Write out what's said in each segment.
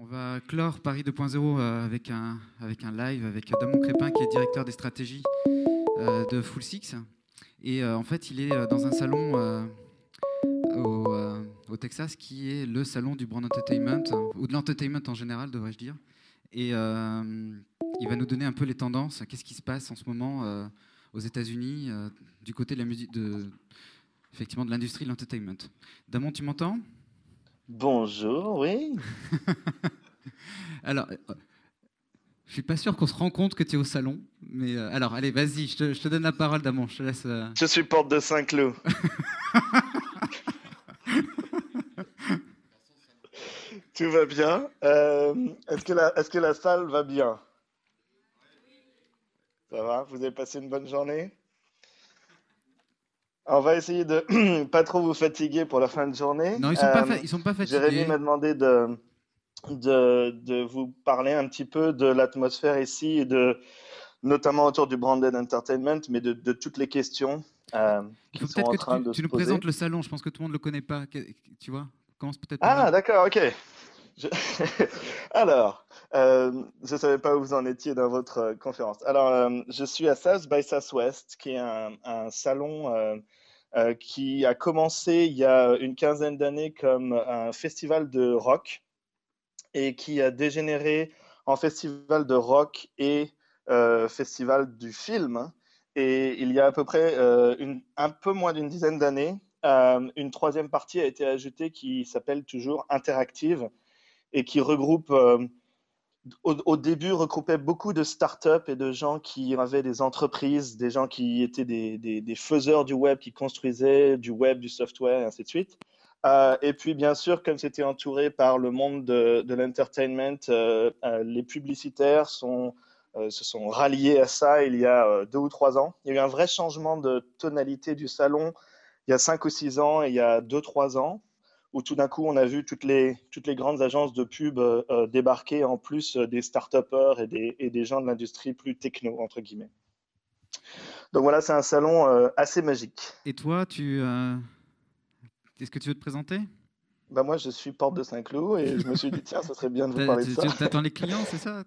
On va clore Paris 2.0 avec un live avec Damon Crépin qui est directeur des stratégies de Full Six. Et en fait, il est dans un salon au Texas qui est le salon du brand entertainment, ou de l'entertainment en général, devrais-je dire. Et il va nous donner un peu les tendances. Qu'est-ce qui se passe en ce moment aux États-Unis du côté de la musique, effectivement, de l'industrie de l'entertainment. Damon, tu m'entends? Bonjour, oui. Alors, je suis pas sûr qu'on se rend compte que tu es au salon, mais alors, allez, vas-y, je te donne la parole, Damon, je te laisse. Je suis porte de Saint-Cloud. Tout va bien. Est-ce que la salle va bien? Ça va? Vous avez passé une bonne journée? On va essayer de pas trop vous fatiguer pour la fin de journée. Non, ils sont pas Jérémy fatigués. m'a demandé de vous parler un petit peu de l'atmosphère ici, et notamment autour du branded entertainment, mais de toutes les questions Il qui faut sont peut-être en que train tu, de tu se nous poser. présentes le salon. Je pense que tout le monde le connaît pas. Tu vois? Commence peut-être par là. Ah, d'accord, ok. Je- Alors, je ne savais pas où vous en étiez dans votre conférence. Alors, je suis à South by Southwest, qui est un salon qui a commencé il y a une quinzaine d'années comme un festival de rock et qui a dégénéré en festival de rock et festival du film. Et il y a à peu près un peu moins d'une dizaine d'années, une troisième partie a été ajoutée qui s'appelle toujours Interactive et qui regroupe, au début, regroupait beaucoup de startups et de gens qui avaient des entreprises, des gens qui étaient des faiseurs du web, qui construisaient du web, du software, et ainsi de suite. Et puis, bien sûr, comme c'était entouré par le monde de l'entertainment, les publicitaires se sont ralliés à ça il y a 2 ou 3 ans. Il y a eu un vrai changement de tonalité du salon il y a 5 ou 6 ans et il y a 2 ou 3 ans, où tout d'un coup, on a vu toutes les grandes agences de pub débarquer, en plus des start-upers et des gens de l'industrie plus techno, entre guillemets. Donc voilà, c'est un salon assez magique. Et toi, est-ce que tu veux te présenter? Bah moi, je suis porte de Saint-Cloud et je me suis dit, tiens, ça serait bien de vous parler de ça. T'attends les clients, c'est ça?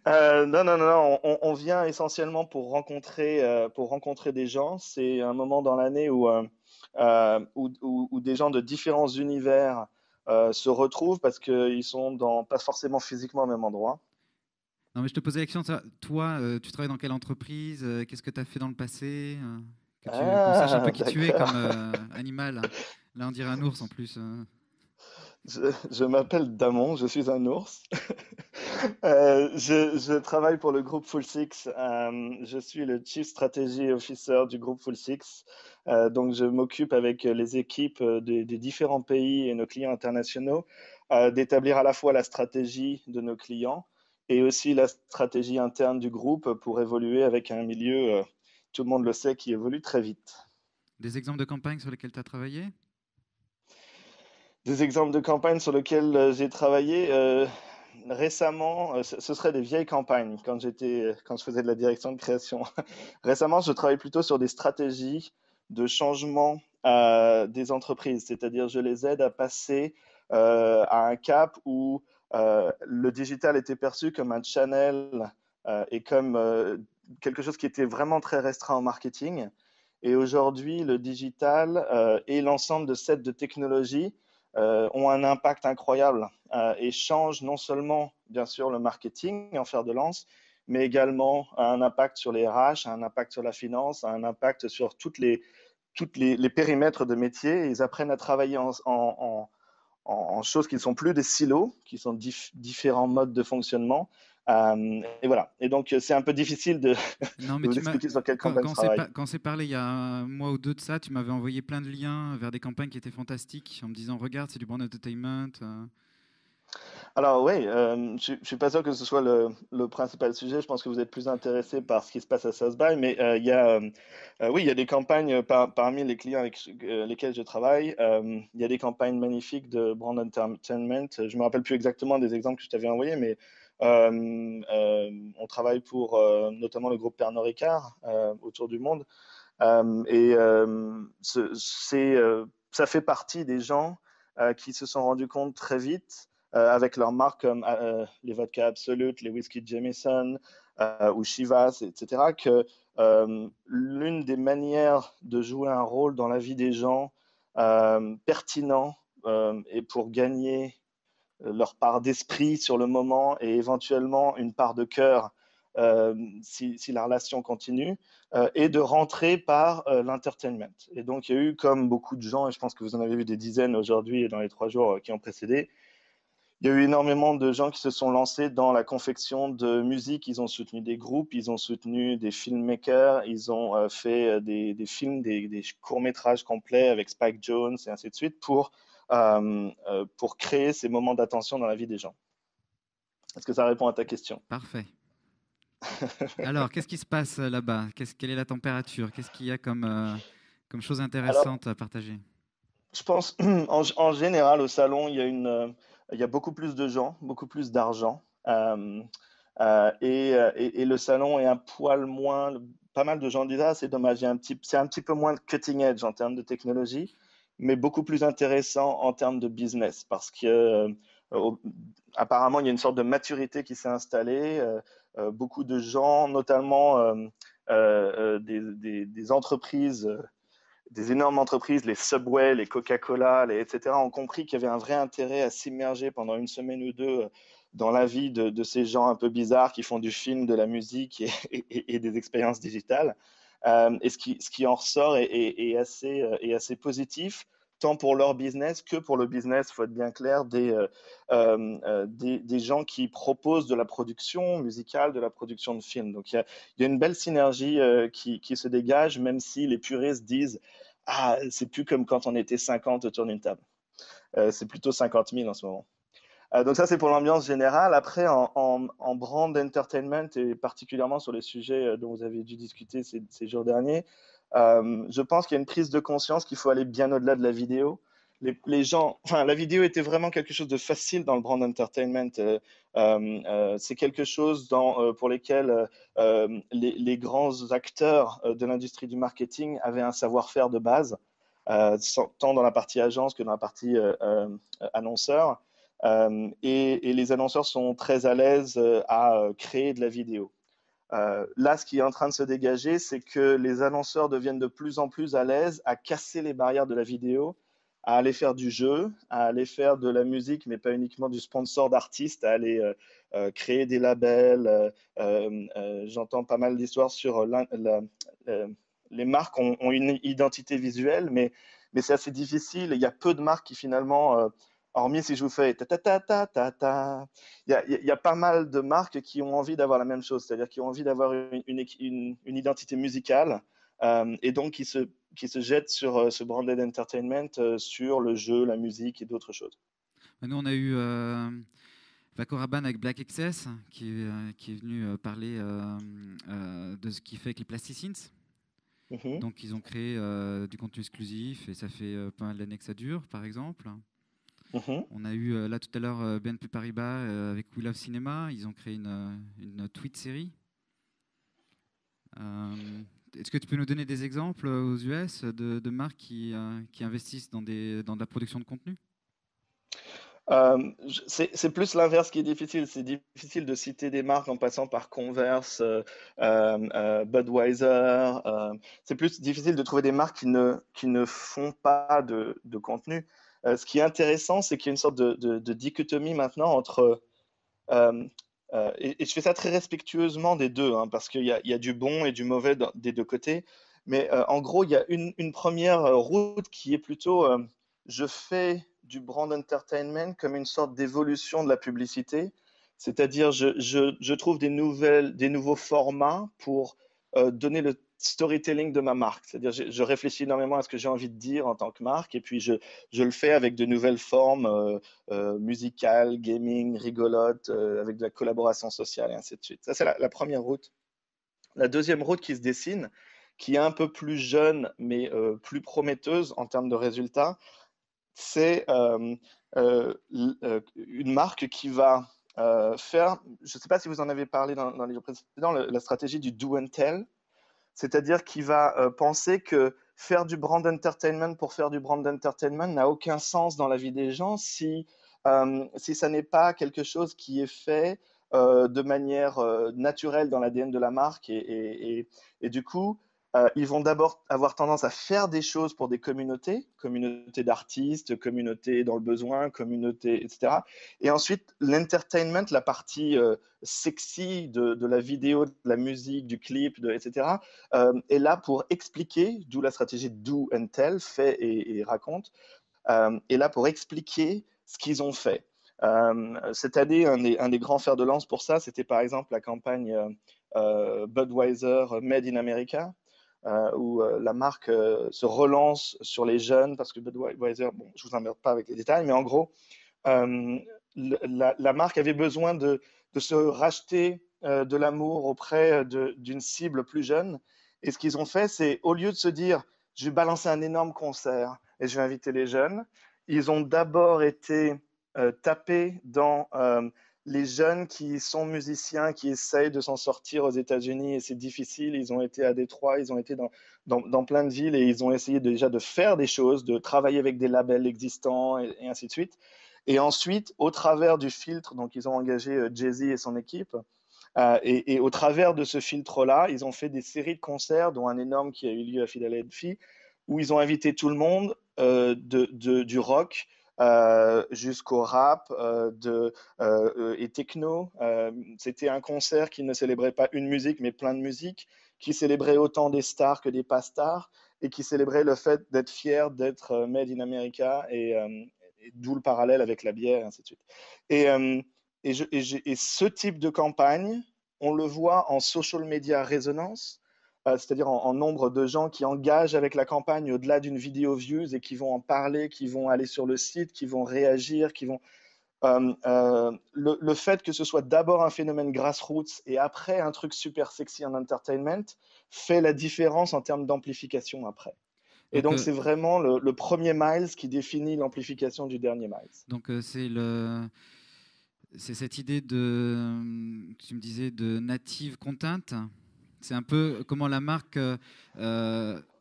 Non, non, non, non, on vient essentiellement pour rencontrer des gens. C'est un moment dans l'année où des gens de différents univers se retrouvent parce qu'ils sont pas forcément physiquement au même endroit. Non, mais je te posais la question. Toi, tu travailles dans quelle entreprise? Qu'est-ce que tu as fait dans le passé? Qu'on sache un peu Ah, qui tu es d'accord. comme animal. Là, on dirait un ours en plus. Je m'appelle Damon, je suis un ours. Je travaille pour le groupe Full Six. Je suis le Chief Strategy Officer du groupe Full Six. Donc, je m'occupe avec les équipes des différents pays et nos clients internationaux d'établir à la fois la stratégie de nos clients et aussi la stratégie interne du groupe pour évoluer avec un milieu, tout le monde le sait, qui évolue très vite. Des exemples de campagnes sur lesquelles tu as travaillé? Des exemples de campagnes sur lesquelles j'ai travaillé récemment, ce serait des vieilles campagnes quand je faisais de la direction de création. Récemment, je travaille plutôt sur des stratégies de changement des entreprises, c'est-à-dire je les aide à passer à un cap où le digital était perçu comme un channel et comme quelque chose qui était vraiment très restreint en marketing. Et aujourd'hui, le digital et l'ensemble de sets de technologies ont un impact incroyable et changent non seulement, bien sûr, le marketing en fer de lance, mais également un impact sur les RH, un impact sur la finance, un impact sur toutes les périmètres de métier. Ils apprennent à travailler en choses qui ne sont plus des silos, qui sont différents modes de fonctionnement. Et voilà. Et donc, c'est un peu difficile de, Non, mais de vous expliquer sur quelle campagne je travaille. quand c'est parlé il y a un mois ou deux de ça, tu m'avais envoyé plein de liens vers des campagnes qui étaient fantastiques en me disant, regarde, c'est du brand entertainment. Alors oui, je ne suis pas sûr que ce soit le principal sujet. Je pense que vous êtes plus intéressé par ce qui se passe à South By, mais oui, il y a des campagnes parmi les clients avec lesquels je travaille. Il y a des campagnes magnifiques de brand entertainment. Je ne me rappelle plus exactement des exemples que je t'avais envoyés, mais on travaille pour notamment le groupe Pernod Ricard autour du monde. Ça fait partie des gens qui se sont rendus compte très vite avec leurs marques comme les vodka Absolute, les whisky Jameson ou Chivas, etc., que l'une des manières de jouer un rôle dans la vie des gens pertinent et pour gagner leur part d'esprit sur le moment et éventuellement une part de cœur si la relation continue, et de rentrer par l'entertainment. Et donc, il y a eu, comme beaucoup de gens, et je pense que vous en avez vu des dizaines aujourd'hui et dans les 3 jours qui ont précédé, il y a eu énormément de gens qui se sont lancés dans la confection de musique. Ils ont soutenu des groupes, ils ont soutenu des filmmakers, ils ont fait des films, des courts-métrages complets avec Spike Jonze et ainsi de suite pour créer ces moments d'attention dans la vie des gens. Est-ce que ça répond à ta question? Parfait. Alors, qu'est-ce qui se passe là-bas? Quelle est la température? Qu'est-ce qu'il y a comme chose Alors, intéressante à partager? je pense, en général, au salon, il y a beaucoup plus de gens, beaucoup plus d'argent. Et le salon est un poil moins. Pas mal de gens disent, ah, c'est dommage, c'est un petit peu moins cutting edge en termes de technologie, mais beaucoup plus intéressant en termes de business, parce que apparemment, il y a une sorte de maturité qui s'est installée. Beaucoup de gens, notamment des entreprises des énormes entreprises, les Subway, les Coca-Cola, etc., ont compris qu'il y avait un vrai intérêt à s'immerger pendant une semaine ou deux dans la vie de ces gens un peu bizarres qui font du film, de la musique et des expériences digitales. Et ce qui en ressort est assez positif, tant pour leur business que pour le business, il faut être bien clair, des gens qui proposent de la production musicale, de la production de films. Donc il y a une belle synergie qui se dégage, même si les puristes disent ah, c'est plus comme quand on était 50 autour d'une table. C'est plutôt 50 000 en ce moment. Donc ça, c'est pour l'ambiance générale. Après, en brand entertainment, et particulièrement sur les sujets dont vous avez dû discuter ces jours derniers, je pense qu'il y a une prise de conscience qu'il faut aller bien au-delà de la vidéo. Les gens, enfin, la vidéo était vraiment quelque chose de facile dans le brand entertainment. C'est quelque chose pour lesquels les grands acteurs de l'industrie du marketing avaient un savoir-faire de base, tant dans la partie agence que dans la partie annonceur. Et les annonceurs sont très à l'aise à créer de la vidéo. Là, ce qui est en train de se dégager, c'est que les annonceurs deviennent de plus en plus à l'aise à casser les barrières de la vidéo, à aller faire du jeu, à aller faire de la musique, mais pas uniquement du sponsor d'artistes, à aller créer des labels. J'entends pas mal d'histoires sur les marques ont une identité visuelle, mais c'est assez difficile. Il y a peu de marques qui finalement, hormis si je vous fais ta ta ta ta ta ta, il y a pas mal de marques qui ont envie d'avoir la même chose, c'est-à-dire qui ont envie d'avoir une identité musicale et donc qui se jettent sur ce branded entertainment, sur le jeu, la musique et d'autres choses. Nous, on a eu Paco Rabanne avec Black Excess qui est venu parler de ce qu'il fait avec les Plasticines. Mm-hmm. Donc, ils ont créé du contenu exclusif et ça fait pas mal d'années que ça dure, par exemple. Mm-hmm. On a eu là tout à l'heure BNP Paribas avec We Love Cinema. Ils ont créé une tweet série. Est-ce que tu peux nous donner des exemples aux US de marques qui investissent dans de la production de contenu? C'est plus l'inverse qui est difficile. C'est difficile de citer des marques en passant par Converse, Budweiser. C'est plus difficile de trouver des marques qui ne font pas de contenu. Ce qui est intéressant, c'est qu'il y a une sorte de dichotomie maintenant entre et je fais ça très respectueusement des deux, hein, parce qu'il y a du bon et du mauvais des deux côtés. Mais en gros, il y a une première route qui est plutôt je fais du brand entertainment comme une sorte d'évolution de la publicité. C'est-à-dire, je trouve des nouveaux formats pour donner le storytelling de ma marque. C'est-à-dire, je réfléchis énormément à ce que j'ai envie de dire en tant que marque, et puis je le fais avec de nouvelles formes musicales, gaming, rigolotes, avec de la collaboration sociale, et ainsi de suite. Ça, c'est la première route. La deuxième route qui se dessine, qui est un peu plus jeune, mais plus prometteuse en termes de résultats, c'est une marque qui va faire, je ne sais pas si vous en avez parlé dans les jours précédents, la stratégie du do and tell, c'est-à-dire qui va penser que faire du brand entertainment pour faire du brand entertainment n'a aucun sens dans la vie des gens si si ça n'est pas quelque chose qui est fait de manière naturelle dans l'ADN de la marque. Et du coup, ils vont d'abord avoir tendance à faire des choses pour des communautés d'artistes, communautés dans le besoin, communautés, etc. Et ensuite, l'entertainment, la partie sexy de la vidéo, de la musique, du clip, etc., est là pour expliquer, d'où la stratégie do and tell, fait et raconte, est là pour expliquer ce qu'ils ont fait. Cette année, un des grands fers de lance pour ça, c'était par exemple la campagne Budweiser Made in America, où la marque se relance sur les jeunes, parce que Budweiser, bon, je vous emmerde pas avec les détails, mais en gros, euh, la marque avait besoin de se racheter de l'amour auprès d'une cible plus jeune. Et ce qu'ils ont fait, c'est au lieu de se dire, je vais balancer un énorme concert et je vais inviter les jeunes, ils ont d'abord été tapés dans les jeunes qui sont musiciens, qui essayent de s'en sortir aux États-Unis, et c'est difficile. Ils ont été à Détroit, ils ont été dans plein de villes, et ils ont essayé déjà de faire des choses, de travailler avec des labels existants, et ainsi de suite. Et ensuite, au travers du filtre, donc ils ont engagé Jay-Z et son équipe, et au travers de ce filtre-là, ils ont fait des séries de concerts, dont un énorme qui a eu lieu à Philadelphie, où ils ont invité tout le monde, du rock jusqu'au rap et techno. C'était un concert qui ne célébrait pas une musique, mais plein de musiques, qui célébrait autant des stars que des pas stars, et qui célébrait le fait d'être fier d'être made in America, et d'où le parallèle avec la bière, et ainsi de suite. Et, et ce type de campagne, on le voit en social media résonance, c'est-à-dire en nombre de gens qui engagent avec la campagne au-delà d'une vidéo views et qui vont en parler, qui vont aller sur le site, qui vont réagir, qui vont... le fait que ce soit d'abord un phénomène grassroots et après un truc super sexy en entertainment fait la différence en termes d'amplification après. Et Donc, donc, c'est vraiment le premier miles qui définit l'amplification du dernier miles. donc c'est cette idée de, tu me disais, de native content. C'est un peu comment la marque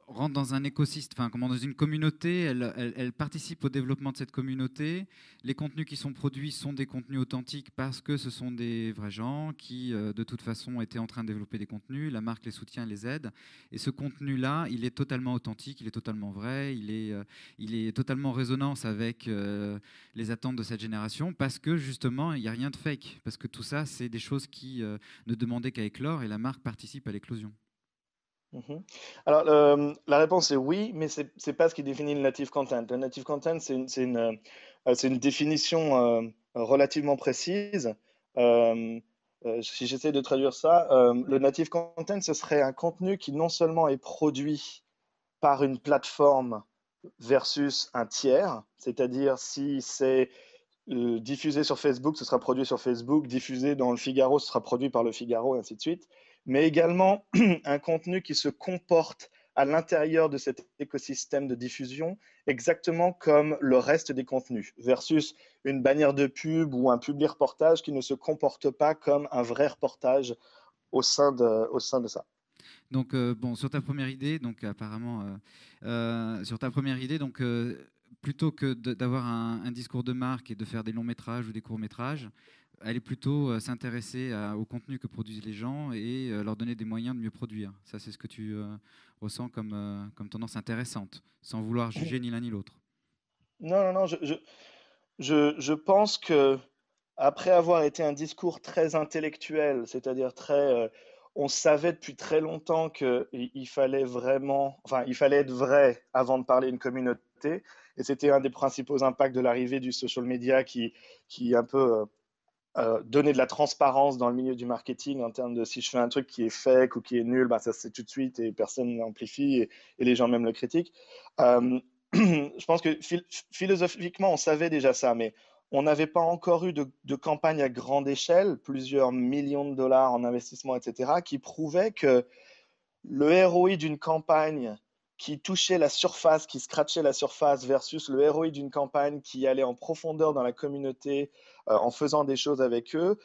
rentre dans un écosystème, enfin, comment dans une communauté, elle participe au développement de cette communauté. Les contenus qui sont produits sont des contenus authentiques parce que ce sont des vrais gens qui, de toute façon, étaient en train de développer des contenus. La marque les soutient, les aide. Et ce contenu-là, il est totalement authentique, il est totalement vrai, il est totalement en résonance avec les attentes de cette génération parce que, justement, il n'y a rien de fake. Parce que tout ça, c'est des choses qui ne demandaient qu'à éclore et la marque participe à l'éclosion. Mhm. Alors, la réponse est oui, mais c'est pas ce qui définit le native content. Le native content, c'est une définition relativement précise. Euh, si j'essaie de traduire ça, le native content, ce serait un contenu qui non seulement est produit par une plateforme versus un tiers, c'est-à-dire si c'est diffusé sur Facebook, ce sera produit sur Facebook, diffusé dans le Figaro, ce sera produit par le Figaro, et ainsi de suite, mais également un contenu qui se comporte à l'intérieur de cet écosystème de diffusion, exactement comme le reste des contenus, versus une bannière de pub ou un public reportage qui ne se comporte pas comme un vrai reportage au sein de ça. Donc, bon, sur ta première idée, donc apparemment, sur ta première idée, donc, plutôt que d'avoir un discours de marque et de faire des longs métrages ou des courts métrages, elle est plutôt s'intéresser au contenu que produisent les gens et leur donner des moyens de mieux produire. Ça, c'est ce que tu ressens comme, comme tendance intéressante, sans vouloir juger ni l'un ni l'autre. Non, non, non, je pense que après avoir été un discours très intellectuel, c'est-à-dire on savait depuis très longtemps qu'il fallait vraiment, enfin, il fallait être vrai avant de parler à une communauté, et c'était un des principaux impacts de l'arrivée du social media qui un peu donnait de la transparence dans le milieu du marketing en termes de si je fais un truc qui est fake ou qui est nul, bah, ça c'est tout de suite et personne n'amplifie et les gens même le critiquent. Euh, je pense que philosophiquement, on savait déjà ça, mais on n'avait pas encore eu de campagne à grande échelle, plusieurs millions de dollars en investissement, etc., qui prouvaient que le ROI d'une campagne qui touchait la surface, qui scratchait la surface, versus le ROI d'une campagne qui allait en profondeur dans la communauté en faisant des choses avec eux,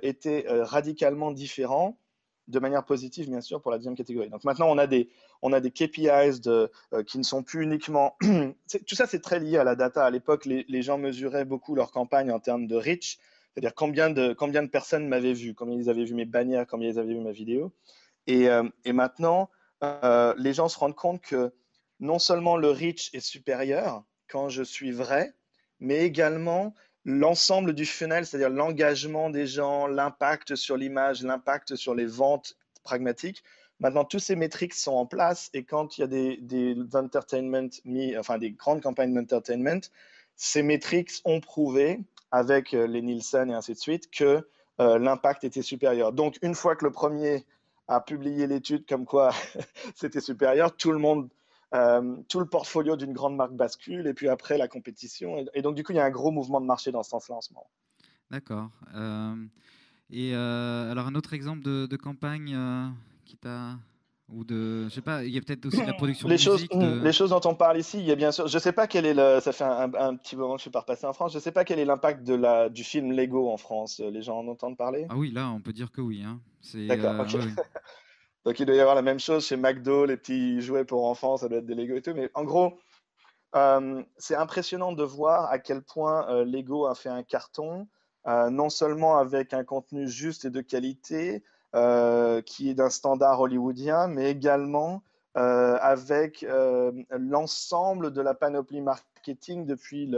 était radicalement différent. de manière positive, bien sûr, pour la deuxième catégorie. Donc maintenant, on a des KPIs qui ne sont plus uniquement... Tout ça, c'est très lié à la data. À l'époque, les gens mesuraient beaucoup leur campagne en termes de reach, c'est-à-dire combien de personnes m'avaient vu, combien ils avaient vu mes bannières, combien ils avaient vu ma vidéo. Et maintenant, les gens se rendent compte que non seulement le reach est supérieur quand je suis vrai, mais également l'ensemble du funnel, c'est-à-dire l'engagement des gens, l'impact sur l'image, l'impact sur les ventes pragmatiques. Maintenant, tous ces métriques sont en place et quand il y a des entertainment enfin des grandes campagnes d'entertainment, ces métriques ont prouvé avec les Nielsen et ainsi de suite que l'impact était supérieur. Donc, une fois que le premier a publié l'étude comme quoi c'était supérieur, tout le portfolio d'une grande marque bascule, et puis après la compétition. Et donc, du coup, il y a un gros mouvement de marché dans ce sens-là en ce moment. D'accord. Alors, un autre exemple de campagne qui t'a. Ou de. Je sais pas, il y a peut-être aussi de la production de musique. Les choses dont on parle ici, il y a bien sûr, je sais pas quel est ça fait un petit moment que je suis pas repassé en France, je sais pas quel est l'impact du film Lego en France. Les gens en entendent parler? Ah oui, là, on peut dire que oui, hein. D'accord, ok. Ouais, oui. Donc il doit y avoir la même chose chez McDo, les petits jouets pour enfants, ça doit être des Lego et tout. Mais en gros, c'est impressionnant de voir à quel point Lego a fait un carton, non seulement avec un contenu juste et de qualité, qui est d'un standard hollywoodien, mais également avec l'ensemble de la panoplie marketing depuis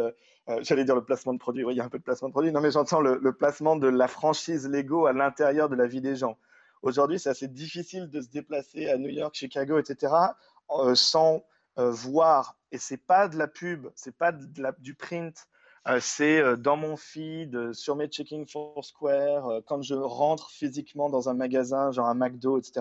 j'allais dire le placement de produit, oui, il y a un peu de placement de produit, non mais j'entends le placement de la franchise Lego à l'intérieur de la vie des gens. Aujourd'hui, c'est assez difficile de se déplacer à New York, Chicago, etc., sans voir, et c'est pas de la pub, c'est pas du print, c'est dans mon feed, sur mes checking Foursquare, quand je rentre physiquement dans un magasin, genre un McDo, etc.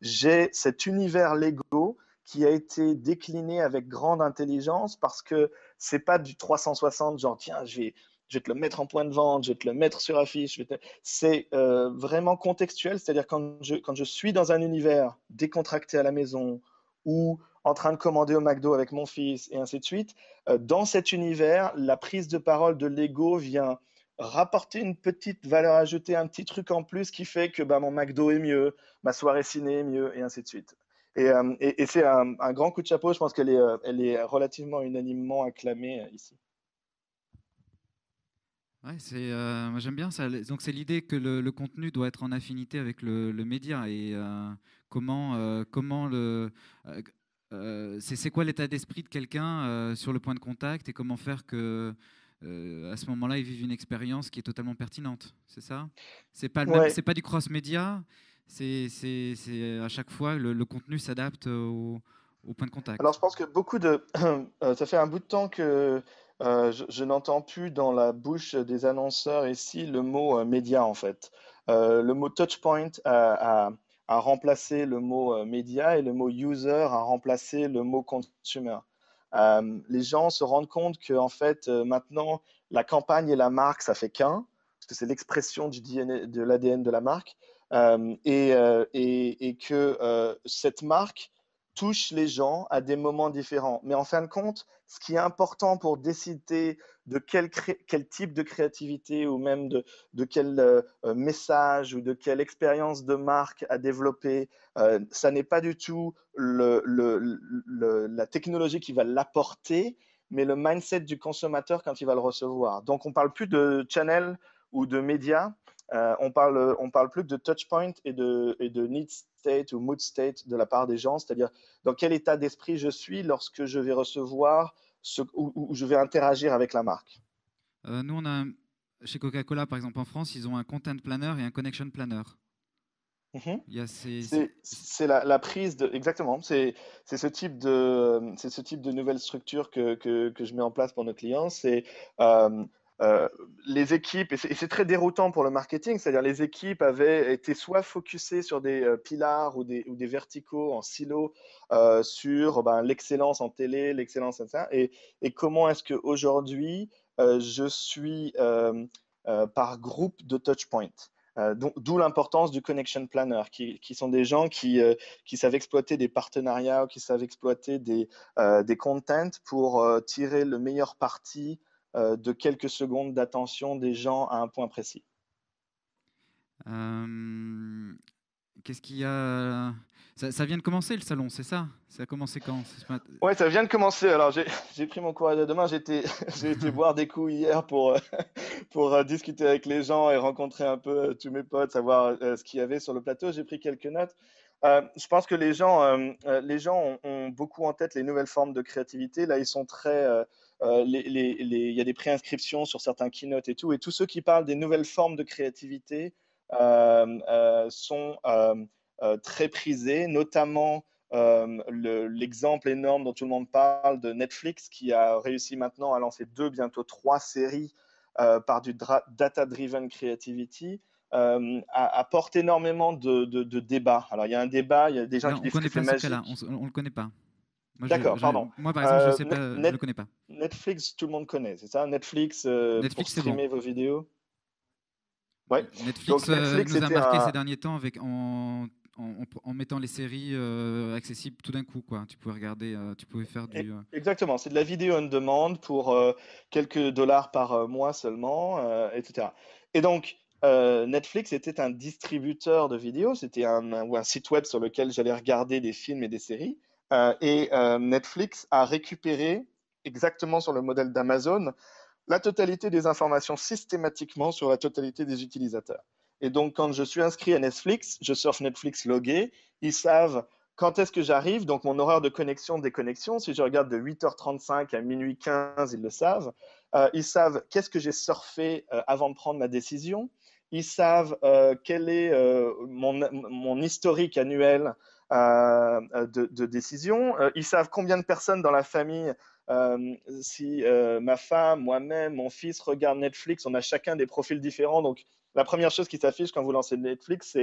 J'ai cet univers Lego qui a été décliné avec grande intelligence parce que c'est pas du 360, genre tiens, je vais te le mettre en point de vente, je vais te le mettre sur affiche. C'est vraiment contextuel, c'est-à-dire quand je suis dans un univers décontracté à la maison ou en train de commander au McDo avec mon fils et ainsi de suite, dans cet univers, la prise de parole de Lego vient rapporter une petite valeur ajoutée, un petit truc en plus qui fait que bah, mon McDo est mieux, ma soirée ciné est mieux et ainsi de suite. Et c'est un grand coup de chapeau, je pense elle est relativement unanimement acclamée ici. Ouais, moi j'aime bien ça. Donc c'est l'idée que le contenu doit être en affinité avec le média et comment c'est quoi l'état d'esprit de quelqu'un sur le point de contact et comment faire que à ce moment-là il vive une expérience qui est totalement pertinente. C'est ça? C'est pas le même, Ouais. c'est pas du cross-média. C'est à chaque fois le contenu s'adapte au point de Alors, contact. je pense que ça fait un bout de temps que je n'entends plus dans la bouche des annonceurs ici le mot média, en fait. Le mot touchpoint a remplacé le mot média et le mot user a remplacé le mot consumer. Les gens se rendent compte que, en fait, maintenant, la campagne et la marque, ça fait qu'un, parce que c'est l'expression du DNA, de l'ADN de la marque, et que cette marque touche les gens à des moments différents. Mais en fin de compte, ce qui est important pour décider de quel type de créativité ou même de quel message ou de quelle expérience de marque à développer, ça n'est pas du tout la technologie qui va l'apporter, mais le mindset du consommateur quand il va le recevoir. Donc, on ne parle plus de channel ou de médias, on parle plus de touchpoint et de need state ou mood state de la part des gens, c'est-à-dire dans quel état d'esprit je suis lorsque je vais recevoir ou je vais interagir avec la marque. Nous chez Coca-Cola par exemple en France, ils ont un content planner et un connection planner. Mhm. Il y a C'est la prise de exactement. C'est ce type de nouvelle structure que je mets en place pour nos clients. C'est euh, les équipes et c'est très déroutant pour le marketing. C'est-à-dire les équipes avaient été soit focusées sur des pilars ou des verticaux en silo sur ben, l'excellence en télé, l'excellence en ça. Et comment est-ce qu'aujourd'hui je suis par groupe de touchpoints. D'où l'importance du connection planner, qui sont des gens qui savent exploiter des partenariats ou qui savent exploiter des contents pour tirer le meilleur parti de quelques secondes d'attention des gens à un point précis. Euh, Qu'est-ce qu'il y a ça vient de commencer le salon, c'est ça? Ça a commencé quand? Ouais, ça vient de commencer. Alors, j'ai pris mon courage à deux mains. J'ai été boire des coups hier pour, pour discuter avec les gens et rencontrer un peu tous mes potes, savoir ce qu'il y avait sur le plateau. J'ai pris quelques notes. Je pense que les gens ont beaucoup en tête les nouvelles formes de créativité. Là, ils sont très. Il y a des préinscriptions sur certains keynotes et tout. Et tous ceux qui parlent des nouvelles formes de créativité sont très prisés, notamment l'exemple énorme dont tout le monde parle de Netflix, qui a réussi maintenant à lancer 2, bientôt 3 séries par du data-driven creativity, apporte énormément de débats. Alors, il y a un débat, il y a des gens Là, qui on disent que connaît c'est pas ce cas-là, magique. on le connaît pas. D'accord, pardon. Moi, par exemple, je sais pas, je le Net connais pas. Netflix, tout le monde connaît, c'est ça? Netflix pour Netflix, c'est bon. streamer vos vidéos? Ouais. Donc Netflix Netflix, nous a c'était marqué ces un, derniers temps en mettant les séries accessibles tout d'un coup, quoi. Tu pouvais regarder, tu pouvais faire du. Exactement, c'est de la vidéo on demand pour quelques dollars par mois seulement, etc. Et donc, Netflix était un distributeur de vidéos, c'était ou un site web sur lequel j'allais regarder des films et des séries. Netflix a récupéré, exactement sur le modèle d'Amazon, la totalité des informations systématiquement sur la totalité des utilisateurs. Et donc, quand je suis inscrit à Netflix, je surfe Netflix logué, ils savent quand est-ce que j'arrive, donc mon horaire de connexion, déconnexion. Si je regarde de 8h35 à minuit 15, ils le savent. Ils savent qu'est-ce que j'ai surfé avant de prendre ma décision. Ils savent quel est mon historique annuel de décision. Ils savent combien de personnes dans la famille si ma femme, moi-même, mon fils regardent Netflix, on a chacun des profils différents. Donc, la première chose qui s'affiche quand vous lancez Netflix,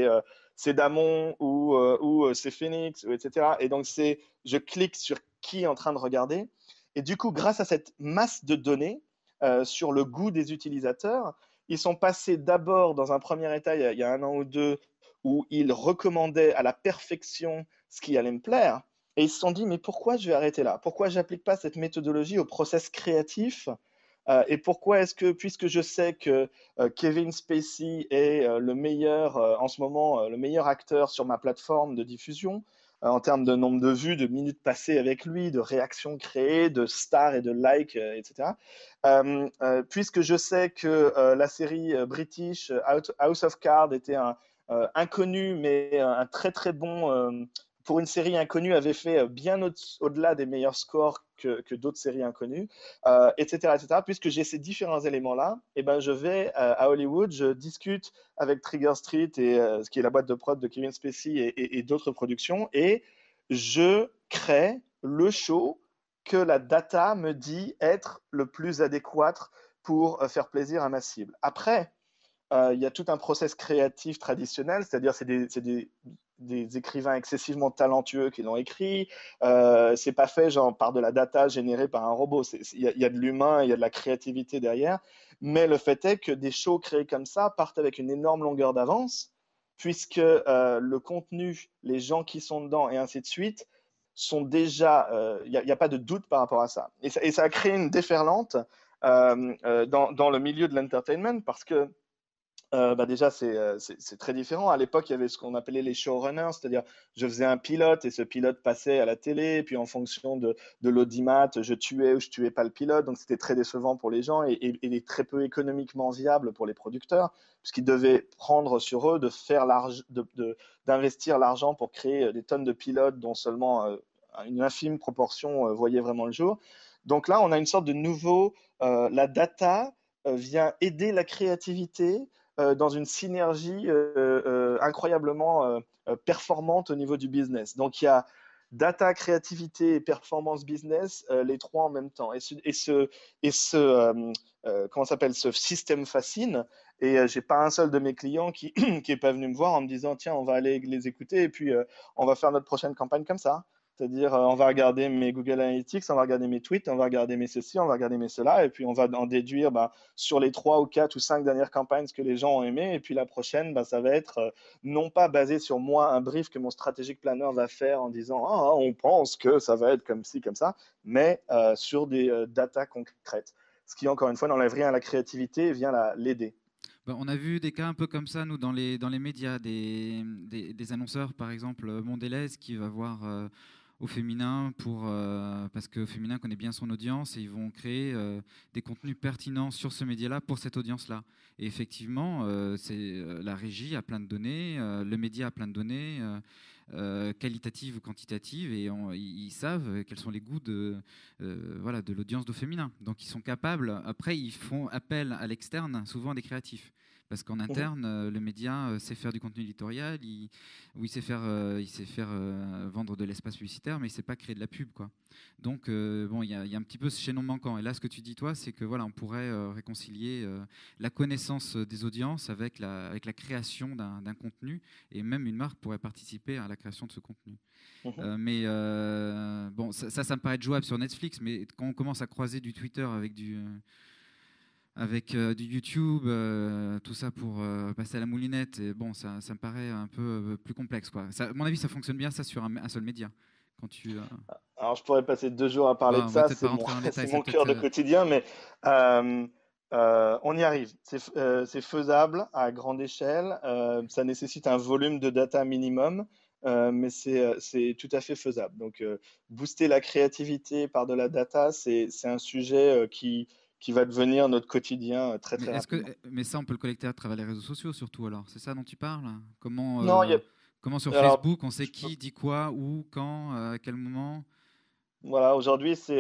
c'est Damon ou c'est Phoenix, ou etc. Et donc, je clique sur qui est en train de regarder. Et du coup, grâce à cette masse de données sur le goût des utilisateurs, ils sont passés d'abord dans un premier état, il y a un an ou deux, où ils recommandaient à la perfection ce qui allait me plaire. Et ils se sont dit, mais pourquoi je vais arrêter là? Pourquoi je n'applique pas cette méthodologie au process créatif? Et pourquoi est-ce que, puisque je sais que Kevin Spacey est le meilleur, en ce moment, le meilleur acteur sur ma plateforme de diffusion, en termes de nombre de vues, de minutes passées avec lui, de réactions créées, de stars et de likes, etc. Puisque je sais que la série British House of Cards était un inconnu, mais un très très bon pour une série inconnue, avait fait bien au-delà des meilleurs scores que d'autres séries inconnues, etc., etc. Puisque j'ai ces différents éléments-là, et ben je vais à Hollywood, je discute avec Trigger Street, ce qui est la boîte de prod de Kevin Spacey et d'autres productions, et je crée le show que la data me dit être le plus adéquat pour faire plaisir à ma cible. Après, il y a tout un process créatif traditionnel, c'est-à-dire des écrivains excessivement talentueux qui l'ont écrit. C'est pas fait genre par de la data générée par un robot. Y a de l'humain, il y a de la créativité derrière. Mais le fait est que des shows créés comme ça partent avec une énorme longueur d'avance, puisque le contenu, les gens qui sont dedans et ainsi de suite sont déjà. Il n'y a pas de doute par rapport à ça. Et ça a créé une déferlante dans le milieu de l'entertainment parce que déjà, c'est très différent. À l'époque, il y avait ce qu'on appelait les showrunners, c'est-à-dire je faisais un pilote et ce pilote passait à la télé, et puis en fonction de l'audimat, je tuais ou je tuais pas le pilote. Donc c'était très décevant pour les gens et très peu économiquement viable pour les producteurs, puisqu'ils devaient prendre sur eux d'investir l'argent pour créer des tonnes de pilotes dont seulement une infime proportion voyait vraiment le jour. Donc là, on a une sorte de nouveau, la data vient aider la créativité dans une synergie incroyablement performante au niveau du business. Donc il y a data, créativité et performance business, les trois en même temps. Comment s'appelle, ce système fascine. Et j'ai pas un seul de mes clients qui qui est pas venu me voir en me disant tiens on va aller les écouter et puis on va faire notre prochaine campagne comme ça. C'est-à-dire, on va regarder mes Google Analytics, on va regarder mes tweets, on va regarder mes ceci, on va regarder mes cela, et puis on va en déduire sur les 3 ou 4 ou 5 dernières campagnes ce que les gens ont aimé, et puis la prochaine, ça va être non pas basé sur moi, un brief que mon strategic planner va faire en disant ah, on pense que ça va être comme ci, comme ça, mais sur des data concrètes. Ce qui, encore une fois, n'enlève rien à la créativité et vient l'aider. Ben, on a vu des cas un peu comme ça, nous, dans les médias, des annonceurs, par exemple, Mondelez, qui va voir au féminin, parce que féminin connaît bien son audience, et ils vont créer des contenus pertinents sur ce média-là pour cette audience-là. Et effectivement, la régie a plein de données, le média a plein de données, qualitatives ou quantitatives, et ils savent quels sont les goûts voilà, de l'audience de féminin. Donc ils sont capables, après ils font appel à l'externe, souvent à des créatifs. Parce qu'en Mhm, interne, le média sait faire du contenu éditorial, il sait faire, vendre de l'espace publicitaire, mais il ne sait pas créer de la pub, quoi. Donc, bon, il y a un petit peu ce chaînon manquant. Et là, ce que tu dis, toi, c'est que voilà, on pourrait réconcilier la connaissance des audiences avec la création d'un contenu, et même une marque pourrait participer à la création de ce contenu. mhm. Mais bon, ça me paraît être jouable sur Netflix, mais quand on commence à croiser du Twitter avec du YouTube, tout ça pour passer à la moulinette, et bon, ça me paraît un peu plus complexe, quoi. À mon avis, ça fonctionne bien, ça, sur un seul média. Quand tu, Alors, je pourrais passer 2 jours à parler bon, de on va ça, peut-être pas c'est mon, rentrer dans le c'est détail, c'est mon peut-être. cœur de quotidien, mais euh, on y arrive. C'est faisable à grande échelle, ça nécessite un volume de data minimum, mais c'est tout à fait faisable. Donc, booster la créativité par de la data, c'est un sujet qui va devenir notre quotidien très Mais très rapidement. mais ça, on peut le collecter à travers les réseaux sociaux, surtout, alors. C'est ça dont tu parles? Comment, Non, comment sur alors, Facebook, on sait qui dit quoi, où, quand, à quel moment? voilà, aujourd'hui, c'est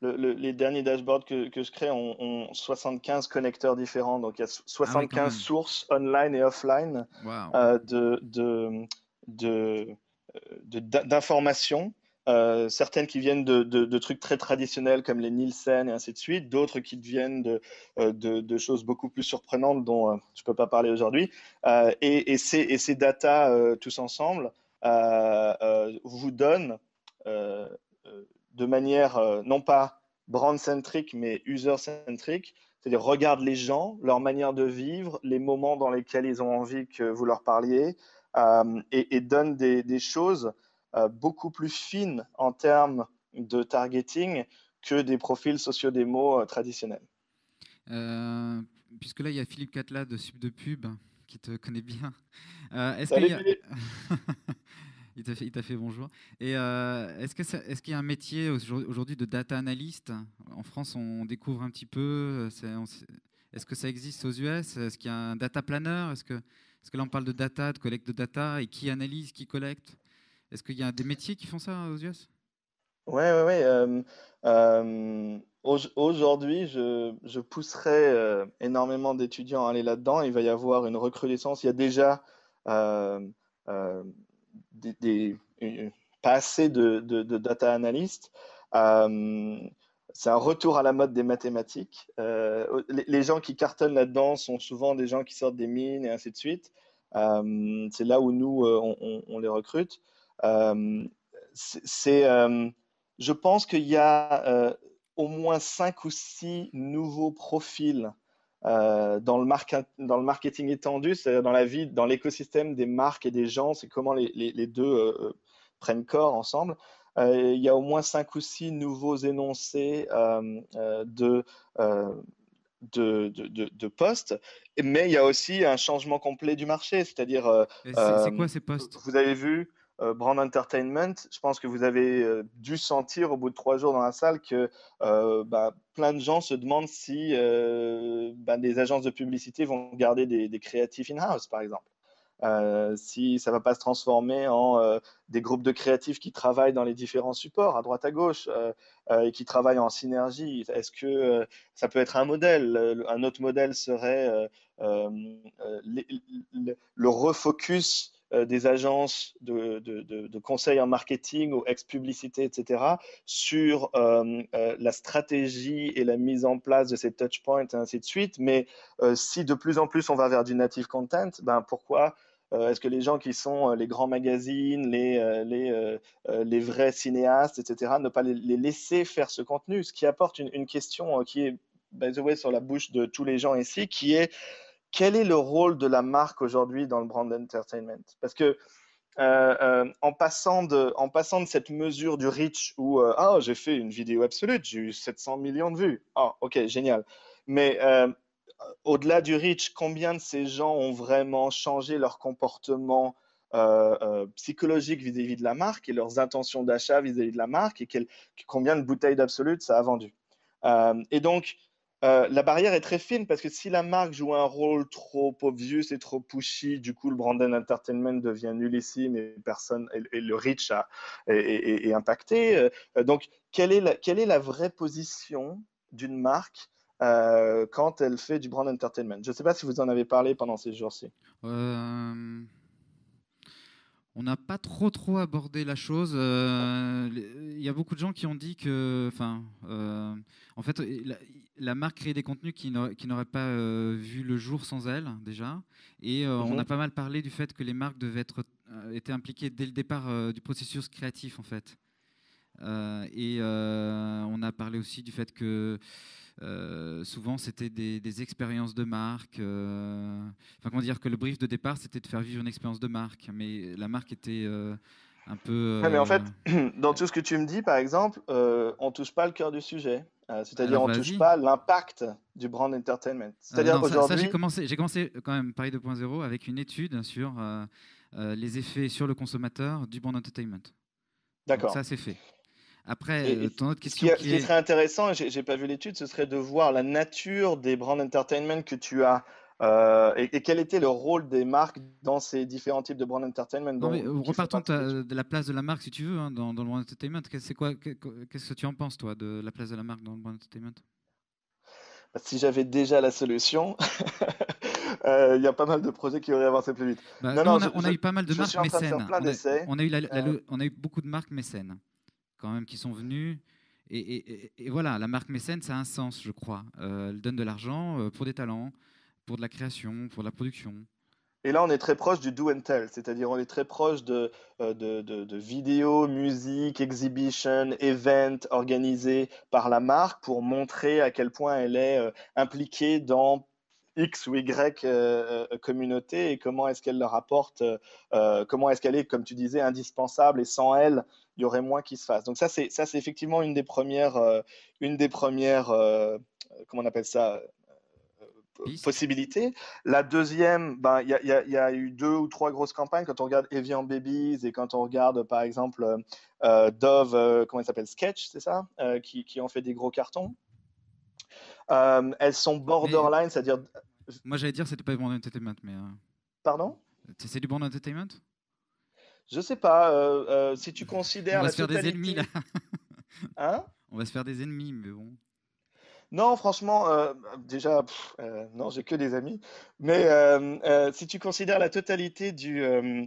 les derniers dashboards que je crée ont 75 connecteurs différents. Donc, il y a Ah oui, quand 75 même. sources online et offline Waouh. euh, de, de, de, d'informations. Certaines qui viennent de trucs très traditionnels comme les Nielsen et ainsi de suite, d'autres qui viennent de choses beaucoup plus surprenantes dont je ne peux pas parler aujourd'hui. Et ces data tous ensemble vous donnent euh, euh, de manière non pas brand-centric, mais user-centric, c'est-à-dire regarde les gens, leur manière de vivre, les moments dans lesquels ils ont envie que vous leur parliez, et donne des choses beaucoup plus fines en termes de targeting que des profils sociodémo traditionnels. Euh, Puisque là, il y a Philippe Catla de Sub de Pub qui te connaît bien. Est-ce qu'il Salut y a... Philippe. il t'a fait bonjour. Et est-ce qu'il y a un métier aujourd'hui de data analyst? En France, on découvre un petit peu. Est-ce que ça existe aux US? Est-ce qu'il y a un data planner? Est-ce que là, on parle de data, de collecte de data, et qui analyse, qui collecte? Est-ce qu'il y a des métiers qui font ça aux US? Ouais, ouais, ouais. Aujourd'hui, je pousserai énormément d'étudiants à aller là-dedans. Il va y avoir une recrudescence. Il y a déjà euh, euh, des, des- une- pas assez de data analysts. Euh, c'est un retour à la mode des mathématiques. Les gens qui cartonnent là-dedans sont souvent des gens qui sortent des mines et ainsi de suite. C'est là où nous, on les recrute. Euh, c'est je pense qu'il y a au moins 5 ou 6 nouveaux profils dans le marketing étendu, c'est-à-dire dans la vie, dans l'écosystème des marques et des gens, c'est comment les deux prennent corps ensemble. Il y a au moins 5 ou 6 nouveaux énoncés euh, de postes, mais il y a aussi un changement complet du marché, c'est-à-dire, Et c'est quoi ces postes? vous avez vu Brand Entertainment, je pense que vous avez dû sentir au bout de 3 jours dans la salle que plein de gens se demandent si des agences de publicité vont garder des créatifs in-house, par exemple. Si ça ne va pas se transformer en des groupes de créatifs qui travaillent dans les différents supports, à droite à gauche, et qui travaillent en synergie. Est-ce que ça peut être un modèle? Un autre modèle serait euh, le refocus des agences de conseil en marketing ou ex-publicité, etc., sur la stratégie et la mise en place de ces touchpoints et ainsi de suite. Mais si de plus en plus on va vers du native content, ben pourquoi est-ce que les gens qui sont les grands magazines, les vrais cinéastes, etc., ne pas les laisser faire ce contenu? Ce qui apporte une question qui est, by the way, sur la bouche de tous les gens ici, qui est quel est le rôle de la marque aujourd'hui dans le brand entertainment? Parce que en passant de cette mesure du reach où ah, j'ai fait une vidéo absolue, j'ai eu 700 millions de vues. Ah, ok, génial. Mais au-delà du reach, combien de ces gens ont vraiment changé leur comportement psychologique vis-à-vis de la marque et leurs intentions d'achat vis-à-vis de la marque et combien de bouteilles d'Absolute ça a vendu. Et donc, la barrière est très fine parce que si la marque joue un rôle trop obvious et trop pushy, du coup, le branded entertainment devient nullissime et personne et le reach est impacté. Donc, quelle est la vraie position d'une marque quand elle fait du brand entertainment? Je ne sais pas si vous en avez parlé pendant ces jours-ci. Euh, On n'a pas trop abordé la chose. Il y a beaucoup de gens qui ont dit que, enfin, en fait, la marque crée des contenus qui n'auraient pas vu le jour sans elle déjà. Et on a Mhm. pas mal parlé du fait que les marques devaient étaient impliquées dès le départ du processus créatif, en fait. On a parlé aussi du fait que souvent, c'était des expériences de marque. Enfin, comment dire que le brief de départ, c'était de faire vivre une expérience de marque, mais la marque était un peu. Ouais, mais en fait, dans tout ce que tu me dis, par exemple, on touche pas le cœur du sujet. C'est-à-dire, Alors, on touche vas-y. pas l'impact du brand entertainment. C'est-à-dire, Non, ça aujourd'hui, j'ai commencé quand même Paris 2.0 avec une étude sur les effets sur le consommateur du brand entertainment. Donc d'accord. ça, c'est fait. Après, Et ton autre ce question ce qui qui est serait intéressant, et j'ai pas vu l'étude, ce serait de voir la nature des brand entertainment que tu as et quel était le rôle des marques dans ces différents types de brand entertainment non, mais qui font repartons partie de l'étude. de la place de la marque, si tu veux, hein, dans le brand entertainment. Qu'est-ce que tu en penses, toi, de la place de la marque dans le brand entertainment? Si j'avais déjà la solution, il y a pas mal de projets qui auraient avancé plus vite. Bah, Non, nous, non, on a eu pas mal de je marques suis en train de faire mécènes. plein d'essais. On a eu, Euh, on a eu beaucoup de marques mécènes, quand même, qui sont venues. Et voilà, la marque mécène, ça a un sens, je crois. Elle donne de l'argent pour des talents, pour de la création, pour de la production. Et là, on est très proche du do and tell, c'est-à-dire on est très proche de vidéos, musique, exhibition, event organisés par la marque pour montrer à quel point elle est impliquée dans X ou Y communauté et comment est-ce qu'elle leur apporte, comment est-ce qu'elle est, comme tu disais, indispensable et sans elle, il y aurait moins qui se fasse. Donc ça c'est effectivement une des premières, comment on appelle ça, Piste. possibilité. La deuxième, ben, y a eu 2 ou 3 grosses campagnes. Quand on regarde Evian Babies et quand on regarde, par exemple, Dove, comment il s'appelle, Sketch, c'est ça, qui ont fait des gros cartons. Elles sont Mais borderline, c'est-à-dire, moi, j'allais dire, c'était pas du brand entertainment, mais pardon, c'est du brand entertainment? je sais pas, si tu On considères va la se faire des ennemis, là. totalité, hein? On va se faire des ennemis, mais bon. Non, franchement, déjà, non, j'ai que des amis. Mais si tu considères la totalité euh,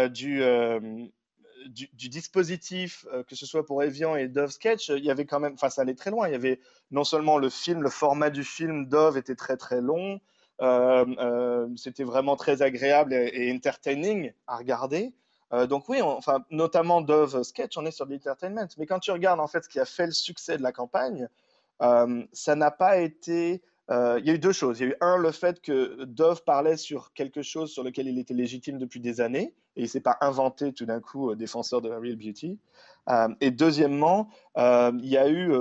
du, euh, du dispositif, que ce soit pour Evian et Dove Sketch, il y avait quand même, enfin, ça allait très loin. Il y avait non seulement le film, le format du film Dove était très très long, c'était vraiment très agréable et entertaining à regarder. Donc oui, enfin, notamment Dove Sketch, on est sur de l'entertainment. Mais quand tu regardes en fait ce qui a fait le succès de la campagne, ça n'a pas été. Il y a eu 2 choses. Il y a eu un, le fait que Dove parlait sur quelque chose sur lequel il était légitime depuis des années, et il ne s'est pas inventé tout d'un coup défenseur de la real beauty. Et deuxièmement, il y a eu,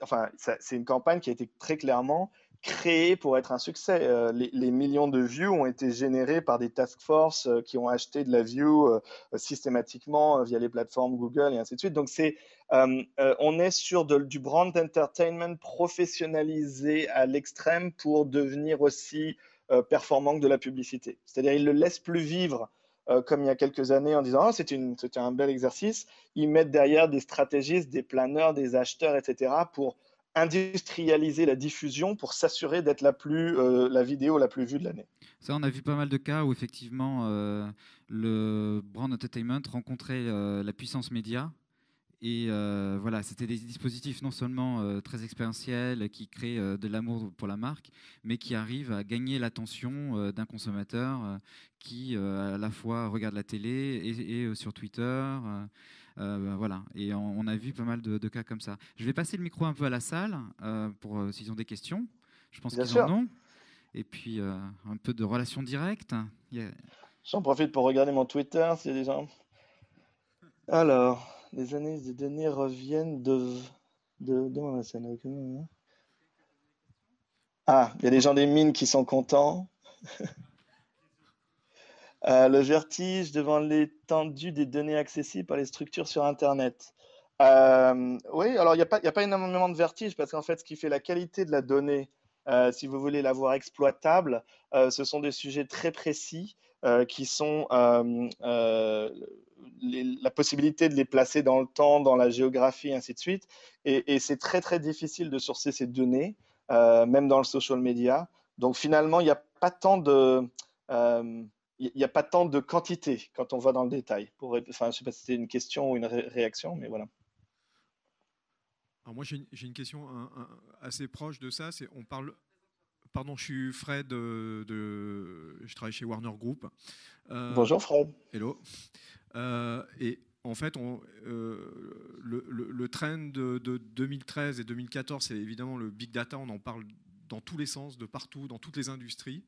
enfin, c'est une campagne qui a été très clairement créée pour être un succès. Les millions de views ont été générés par des task force qui ont acheté de la view systématiquement via les plateformes Google et ainsi de suite. Donc on est sur du brand entertainment professionnalisé à l'extrême pour devenir aussi performant que de la publicité. C'est-à-dire, ils ne le laissent plus vivre comme il y a quelques années en disant oh, c'était un bel exercice. Ils mettent derrière des stratégistes, des planeurs, des acheteurs, etc. pour industrialiser la diffusion pour s'assurer d'être la vidéo la plus vue de l'année. Ça, on a vu pas mal de cas où effectivement le brand entertainment rencontrait la puissance média. Et voilà, c'était des dispositifs non seulement très expérientiels qui créent de l'amour pour la marque, mais qui arrivent à gagner l'attention d'un consommateur qui à la fois regarde la télé et sur Twitter. Voilà, et on a vu pas mal de cas comme ça. Je vais passer le micro un peu à la salle pour s'ils ont des questions. Je pense Bien qu'ils en sûr. ont. Et puis un peu de relation directe. J'en profite pour regarder mon Twitter s'il y a des gens. Alors, les analyses de données reviennent de dans la scène. Ah, il y a des gens des mines qui sont contents. Le vertige devant l'étendue des données accessibles par les structures sur Internet. Oui, alors il y a pas énormément de vertige parce qu'en fait, ce qui fait la qualité de la donnée, si vous voulez la voir exploitable, ce sont des sujets très précis qui sont la possibilité de les placer dans le temps, dans la géographie, ainsi de suite. Et c'est très très difficile de sourcer ces données, même dans le social media. Donc finalement, il n'y a pas tant de il n'y a pas tant de quantité quand on va dans le détail. Enfin, je ne sais pas si c'était une question ou une réaction, mais voilà. Alors moi, j'ai une question assez proche de ça. On parle. Pardon, je suis Fred, je travaille chez Warner Group. Bonjour Fred. Hello. Et en fait, le trend de 2013 et 2014, c'est évidemment le big data. On en parle dans tous les sens, de partout, dans toutes les industries,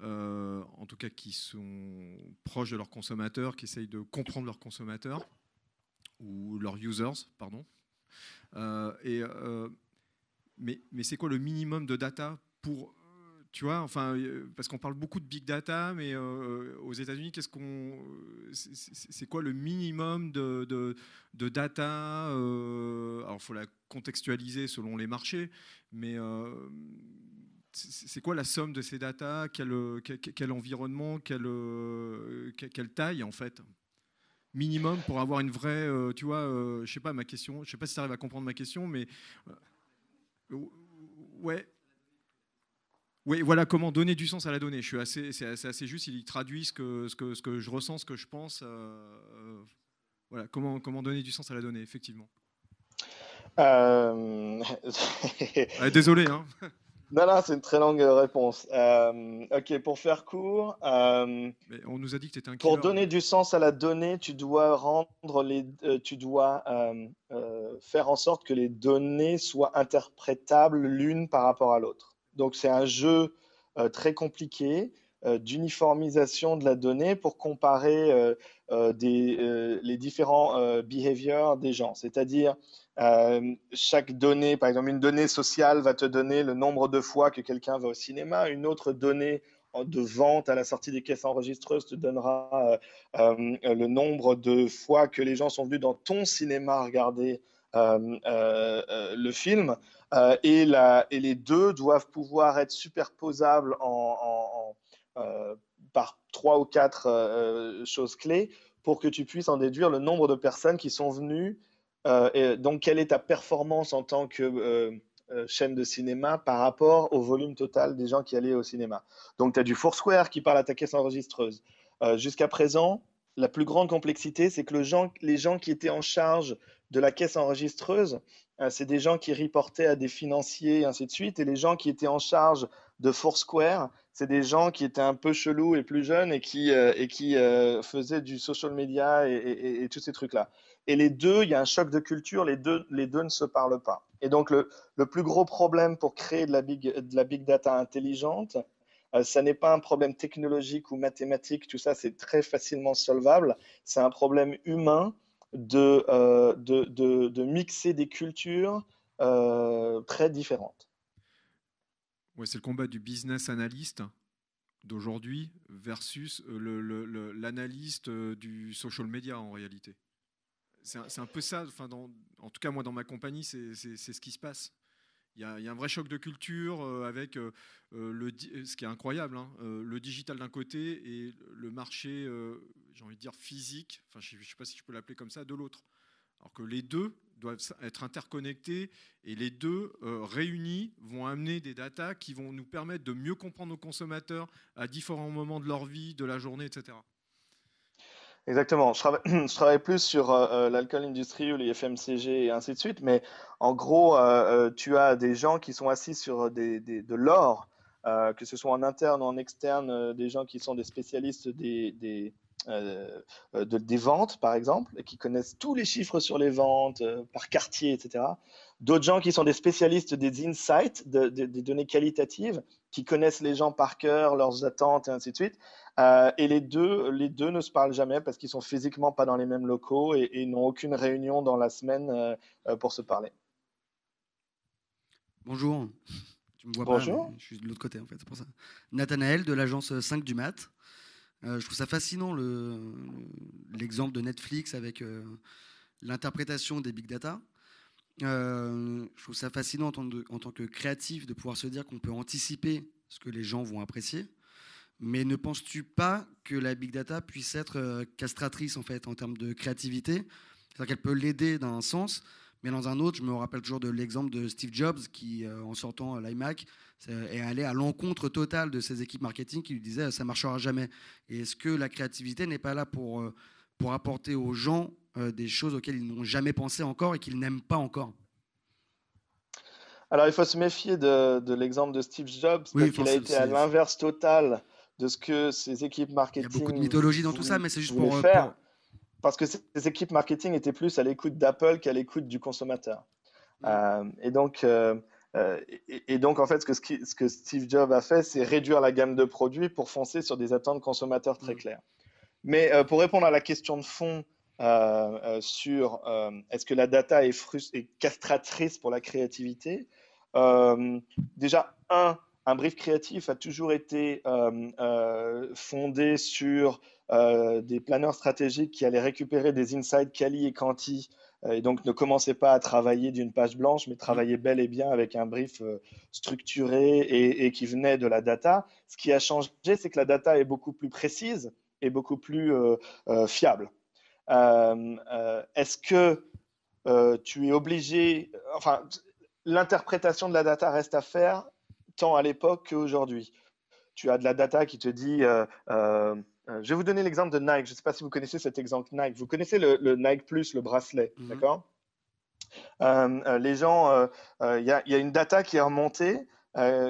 en tout cas qui sont proches de leurs consommateurs, qui essayent de comprendre leurs consommateurs, ou leurs users, pardon. Mais c'est quoi le minimum de data pour, tu vois, enfin, parce qu'on parle beaucoup de big data, mais aux États-Unis, c'est quoi le minimum de data alors, il faut la contextualiser selon les marchés, mais c'est quoi la somme de ces data, quel environnement, quelle taille en fait minimum pour avoir une vraie, tu vois, je sais pas ma question, je sais pas si tu arrives à comprendre ma question, mais ouais. Oui, voilà, comment donner du sens à la donnée. C'est assez juste, il traduit ce que je ressens, ce que je pense. Voilà, comment donner du sens à la donnée, effectivement. Euh... Désolé, hein. Non, non, c'est une très longue réponse. Ok, pour faire court, Mais on nous a dit que tu étais un pour killer. donner du sens à la donnée, tu dois faire en sorte que les données soient interprétables l'une par rapport à l'autre. Donc c'est un jeu très compliqué d'uniformisation de la donnée pour comparer les différents behaviors des gens. C'est-à-dire chaque donnée, par exemple une donnée sociale va te donner le nombre de fois que quelqu'un va au cinéma, une autre donnée de vente à la sortie des caisses enregistreuses te donnera le nombre de fois que les gens sont venus dans ton cinéma regarder le film. Et les deux doivent pouvoir être superposables par trois ou quatre choses clés pour que tu puisses en déduire le nombre de personnes qui sont venues. Et donc, quelle est ta performance en tant que chaîne de cinéma par rapport au volume total des gens qui allaient au cinéma. Donc, tu as du Foursquare qui parle à ta caisse enregistreuse. Jusqu'à présent, la plus grande complexité, c'est que les gens qui étaient en charge de la caisse enregistreuse, c'est des gens qui reportaient à des financiers et ainsi de suite. Et les gens qui étaient en charge de Foursquare, c'est des gens qui étaient un peu chelous et plus jeunes et qui faisaient du social media et tous ces trucs-là. Et les deux, il y a un choc de culture, les deux ne se parlent pas. Et donc, le plus gros problème pour créer de la big data intelligente, ça n'est pas un problème technologique ou mathématique, tout ça, c'est très facilement solvable. C'est un problème humain de mixer des cultures très différentes. Ouais, c'est le combat du business analyst d'aujourd'hui versus l'analyste du social media en réalité. C'est un peu ça, enfin en tout cas moi dans ma compagnie, c'est ce qui se passe. Il y a un vrai choc de culture avec ce qui est incroyable, hein, le digital d'un côté et le marché, j'ai envie de dire physique, enfin je ne sais pas si je peux l'appeler comme ça, de l'autre. Alors que les deux doivent être interconnectés et les deux réunis vont amener des datas qui vont nous permettre de mieux comprendre nos consommateurs à différents moments de leur vie, de la journée, etc. Exactement. Je travaille plus sur l'alcool industrie ou les FMCG et ainsi de suite, mais en gros, tu as des gens qui sont assis sur de l'or, que ce soit en interne ou en externe, des gens qui sont des spécialistes des ventes, par exemple, et qui connaissent tous les chiffres sur les ventes par quartier, etc. D'autres gens qui sont des spécialistes des insights, des données qualitatives, qui connaissent les gens par cœur, leurs attentes et ainsi de suite. Et les deux ne se parlent jamais parce qu'ils sont physiquement pas dans les mêmes locaux et n'ont aucune réunion dans la semaine pour se parler. Bonjour. Tu me vois pas, Bonjour. mais je suis de l'autre côté en fait, c'est pour ça. Nathanaël de l'agence 5 du Mat. Je trouve ça fascinant l'exemple de Netflix avec l'interprétation des big data. Je trouve ça fascinant en tant que créatif de pouvoir se dire qu'on peut anticiper ce que les gens vont apprécier. Mais ne penses-tu pas que la big data puisse être castratrice en fait en termes de créativité? C'est-à-dire qu'elle peut l'aider dans un sens, mais dans un autre, je me rappelle toujours de l'exemple de Steve Jobs qui, en sortant l'iMac, est allé à l'encontre totale de ses équipes marketing qui lui disaient ça marchera jamais. Et est-ce que la créativité n'est pas là pour apporter aux gens des choses auxquelles ils n'ont jamais pensé encore et qu'ils n'aiment pas encore? Alors, il faut se méfier de l'exemple de Steve Jobs Oui, parce enfin, qu'il a été à l'inverse total de ce que ses équipes il y a beaucoup de marketing mythologie dans tout ça, mais c'est juste voulaient pour... faire. Parce que ses équipes marketing étaient plus à l'écoute d'Apple qu'à l'écoute du consommateur. Et donc, en fait, ce que Steve Jobs a fait, c'est réduire la gamme de produits pour foncer sur des attentes consommateurs très claires. Mais pour répondre à la question de fond sur est-ce que la data est castratrice pour la créativité, déjà, un brief créatif a toujours été fondé sur des planeurs stratégiques qui allaient récupérer des insights quali et quanti, et donc ne commençaient pas à travailler d'une page blanche, mais travaillaient bel et bien avec un brief structuré et qui venait de la data. Ce qui a changé, c'est que la data est beaucoup plus précise et beaucoup plus fiable. Est-ce que tu es obligé, enfin, l'interprétation de la data reste à faire tant à l'époque qu'aujourd'hui. Tu as de la data qui te dit, je vais vous donner l'exemple de Nike. Je ne sais pas si vous connaissez cet exemple Nike. Vous connaissez le Nike Plus, le bracelet, d'accord? Les gens, il y a une data qui est remontée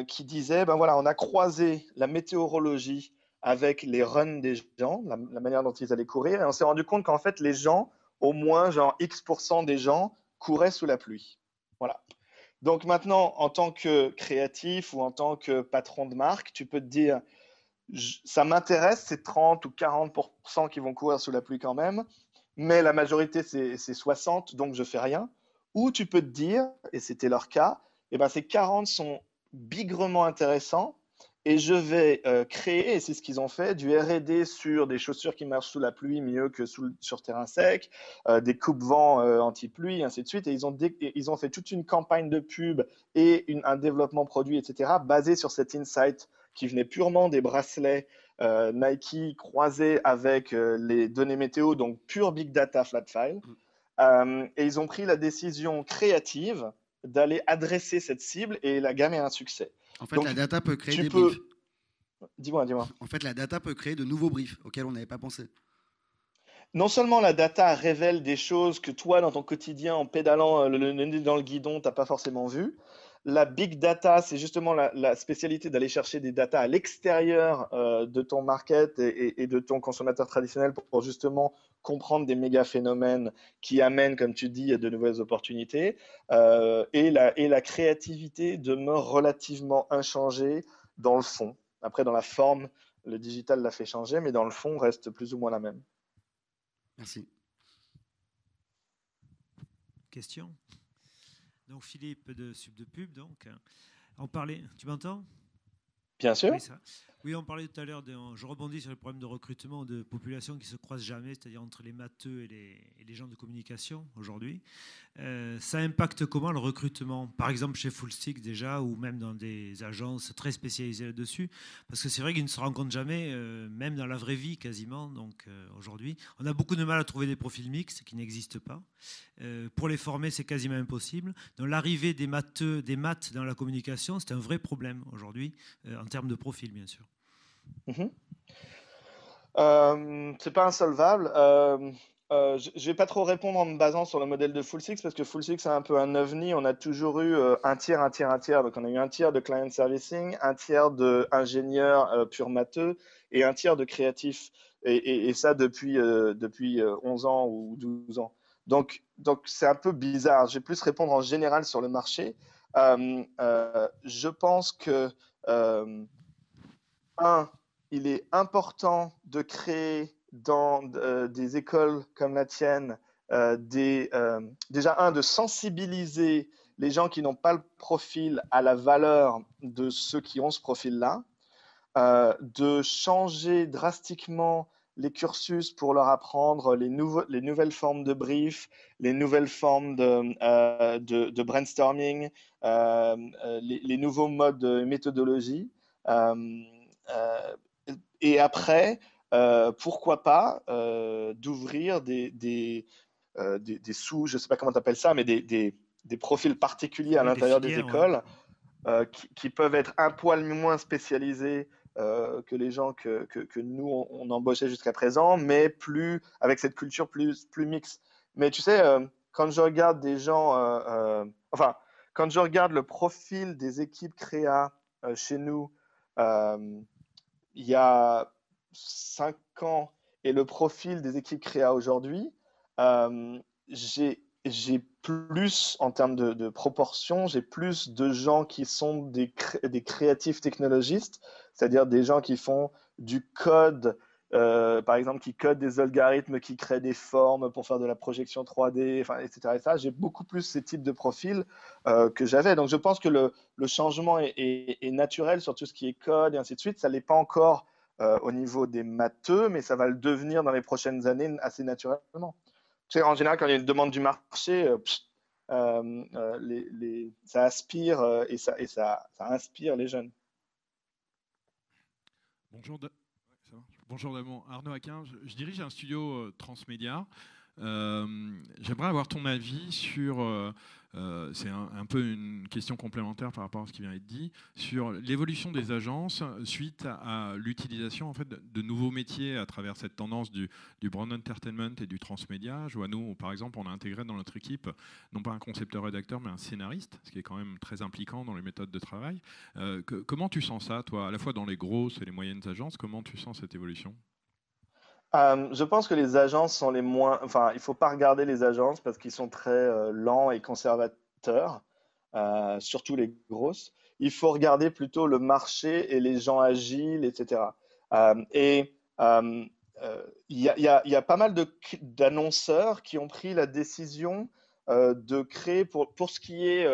qui disait, ben voilà, on a croisé la météorologie avec les runs des gens, la manière dont ils allaient courir, et on s'est rendu compte qu'en fait, les gens, au moins genre X% des gens couraient sous la pluie. Voilà. Donc maintenant, en tant que créatif ou en tant que patron de marque, tu peux te dire, ça m'intéresse, c'est 30 ou 40% qui vont courir sous la pluie quand même, mais la majorité, c'est 60, donc je fais rien. Ou tu peux te dire, et c'était leur cas, eh ben, ces 40 sont bigrement intéressants, et je vais créer, et c'est ce qu'ils ont fait, du R&D sur des chaussures qui marchent sous la pluie mieux que sur terrain sec, des coupe-vents anti-pluie, ainsi de suite. Et ils ont fait toute une campagne de pub et un développement produit, etc., basé sur cet insight qui venait purement des bracelets Nike croisés avec les données météo, donc pure big data flat file. Et ils ont pris la décision créative d'aller adresser cette cible et la gamme est un succès. En fait, donc, la data peut créer des briefs. Dis-moi. En fait, la data peut créer de nouveaux briefs auxquels on n'avait pas pensé. Non seulement la data révèle des choses que toi, dans ton quotidien, en pédalant le nez dans le guidon, tu n'as pas forcément vu. La big data, c'est justement la spécialité d'aller chercher des data à l'extérieur de ton market et de ton consommateur traditionnel pour justement comprendre des méga phénomènes qui amènent, comme tu dis, de nouvelles opportunités. Et la créativité demeure relativement inchangée dans le fond. Après, dans la forme, le digital l'a fait changer, mais dans le fond, reste plus ou moins la même. Merci. Question. Donc Philippe de Sub de Pub, donc on parlait. Tu m'entends? Bien sûr. Oui, on parlait tout à l'heure. Je rebondis sur le problème de recrutement de populations qui se croisent jamais, c'est-à-dire entre les matheux et les gens de communication aujourd'hui. Ça impacte comment le recrutement? Par exemple chez Fullstick déjà, ou même dans des agences très spécialisées là-dessus, parce que c'est vrai qu'ils ne se rencontrent jamais, même dans la vraie vie quasiment. Donc aujourd'hui, on a beaucoup de mal à trouver des profils mixtes qui n'existent pas. Pour les former, c'est quasiment impossible. Donc l'arrivée des maths dans la communication, c'est un vrai problème aujourd'hui, en termes de profil, bien sûr. C'est pas insolvable. Je vais pas trop répondre en me basant sur le modèle de Fullsix parce que Fullsix c'est un peu un ovni. On a toujours eu un tiers. Donc on a eu un tiers de client servicing, un tiers d'ingénieurs pur matheux et un tiers de créatifs. Et ça depuis 11 ans ou 12 ans. Donc c'est un peu bizarre. Je vais plus répondre en général sur le marché. Je pense que il est important de créer dans des écoles comme la tienne déjà de sensibiliser les gens qui n'ont pas le profil à la valeur de ceux qui ont ce profil-là, de changer drastiquement les cursus pour leur apprendre les nouvelles formes de brief, les nouvelles formes de brainstorming, les nouveaux modes de méthodologie. Et après, pourquoi pas d'ouvrir des sous, je ne sais pas comment tu appelles ça, mais des profils particuliers à l'intérieur des écoles qui peuvent être un poil moins spécialisés que les gens que nous, on embauchait jusqu'à présent, mais avec cette culture plus mixte. Mais tu sais, quand je regarde des gens, quand je regarde le profil des équipes créa chez nous, il y a 5 ans et le profil des équipes créa aujourd'hui, j'ai plus, en termes de proportion, j'ai plus de gens qui sont des créatifs technologistes, c'est-à-dire des gens qui font du code, par exemple, qui codent des algorithmes, qui créent des formes pour faire de la projection 3D, etc. J'ai beaucoup plus ces types de profils que j'avais. Donc, je pense que le changement est naturel sur tout ce qui est code et ainsi de suite. Ça ne l'est pas encore au niveau des matheux, mais ça va le devenir dans les prochaines années assez naturellement. Tu sais, en général, quand il y a une demande du marché, ça aspire et ça inspire les jeunes. Bonjour Damon, Arnaud Aquin. Je dirige un studio transmédia. J'aimerais avoir ton avis sur, c'est un peu une question complémentaire par rapport à ce qui vient d'être dit, sur l'évolution des agences suite à l'utilisation en fait, de nouveaux métiers à travers cette tendance du brand entertainment et du transmédia. Je vois nous, par exemple, on a intégré dans notre équipe non pas un concepteur-rédacteur, mais un scénariste, ce qui est quand même très impliquant dans les méthodes de travail. Comment tu sens ça, toi, à la fois dans les grosses et les moyennes agences, comment tu sens cette évolution ? Je pense que les agences sont les moins. Enfin, il ne faut pas regarder les agences parce qu'ils sont très lents et conservateurs, surtout les grosses. Il faut regarder plutôt le marché et les gens agiles, etc. Il y a pas mal d'annonceurs qui ont pris la décision de créer, pour ce qui est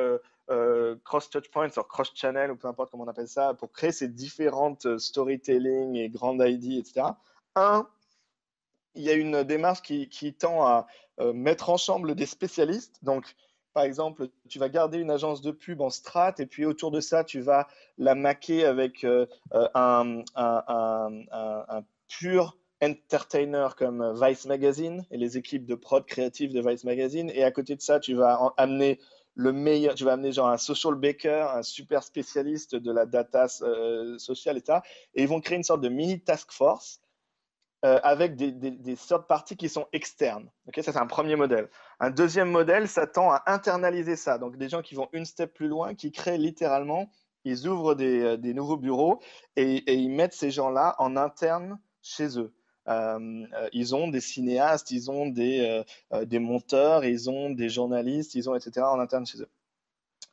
cross-touchpoints, ou cross-channel, ou peu importe comment on appelle ça, pour créer ces différentes storytelling et grandes ID, etc. Il y a une démarche qui tend à mettre ensemble des spécialistes. Donc, par exemple, tu vas garder une agence de pub en strat et puis autour de ça, tu vas la maquer avec un pur entertainer comme Vice Magazine et les équipes de prod créative de Vice Magazine. Et à côté de ça, tu vas amener le meilleur, tu vas amener genre un social baker, un super spécialiste de la data sociale, etc. Et ils vont créer une sorte de mini task force avec des third parties qui sont externes. Okay, ça, c'est un premier modèle. Un deuxième modèle, ça tend à internaliser ça. Donc, des gens qui vont une step plus loin, qui créent littéralement, ils ouvrent des nouveaux bureaux et ils mettent ces gens-là en interne chez eux. Ils ont des cinéastes, ils ont des monteurs, ils ont des journalistes, ils ont etc. en interne chez eux.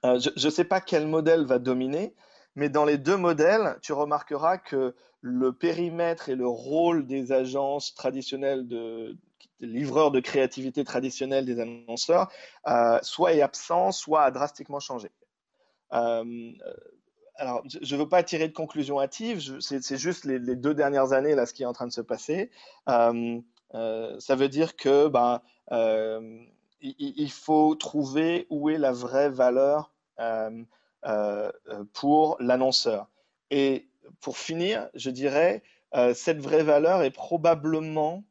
Je ne sais pas quel modèle va dominer, mais dans les deux modèles, tu remarqueras que le périmètre et le rôle des agences traditionnelles, des livreurs de créativité traditionnels des annonceurs, soit est absent, soit a drastiquement changé. Alors, je ne veux pas tirer de conclusion hâtive, c'est juste les 2 dernières années, là, ce qui est en train de se passer. Ça veut dire que il faut trouver où est la vraie valeur pour l'annonceur. Et pour finir, je dirais, cette vraie valeur est probablement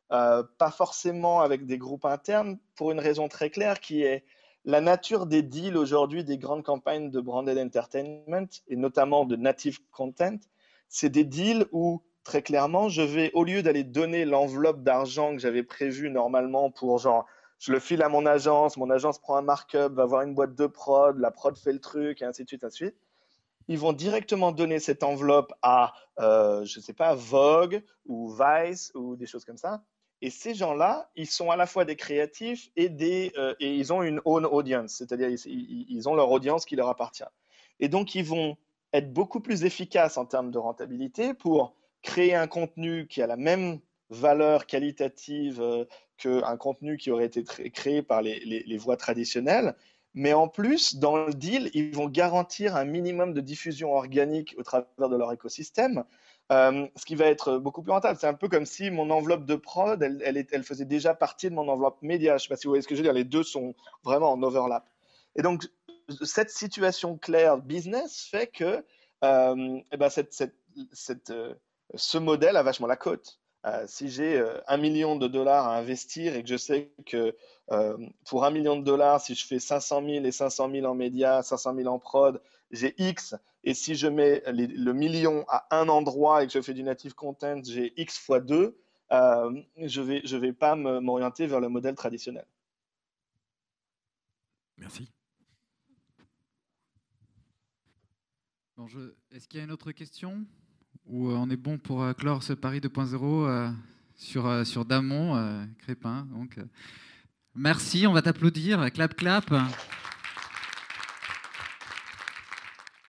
pas forcément avec des groupes internes, pour une raison très claire qui est la nature des deals aujourd'hui des grandes campagnes de branded entertainment et notamment de native content. C'est des deals où très clairement, au lieu d'aller donner l'enveloppe d'argent que j'avais prévue normalement pour genre, je le file à mon agence prend un markup, va voir une boîte de prod, la prod fait le truc, et ainsi de suite, ainsi de suite. Ils vont directement donner cette enveloppe à, je ne sais pas, Vogue ou Vice ou des choses comme ça. Et ces gens-là, ils sont à la fois des créatifs et ils ont une own audience, c'est-à-dire ils ont leur audience qui leur appartient. Et donc, ils vont être beaucoup plus efficaces en termes de rentabilité pour créer un contenu qui a la même valeur qualitative qu'un contenu qui aurait été créé par les voies traditionnelles, Mais en plus, dans le deal, ils vont garantir un minimum de diffusion organique au travers de leur écosystème, ce qui va être beaucoup plus rentable. C'est un peu comme si mon enveloppe de prod, elle faisait déjà partie de mon enveloppe média. Je ne sais pas si vous voyez ce que je veux dire. Les deux sont vraiment en overlap. Et donc, cette situation claire business fait que eh ben ce modèle a vachement la cote. Si j'ai $1 million à investir et que je sais que pour $1 million, si je fais 500 000 et 500 000 en médias, 500 000 en prod, j'ai X. Et si je mets le million à un endroit et que je fais du native content, j'ai X fois 2. Je vais pas m'orienter vers le modèle traditionnel. Merci. Bon, est-ce qu'il y a une autre question? Ou on est bon pour clore ce Paris 2.0 sur Damon, Crépin. Donc, merci, on va t'applaudir. Clap, clap.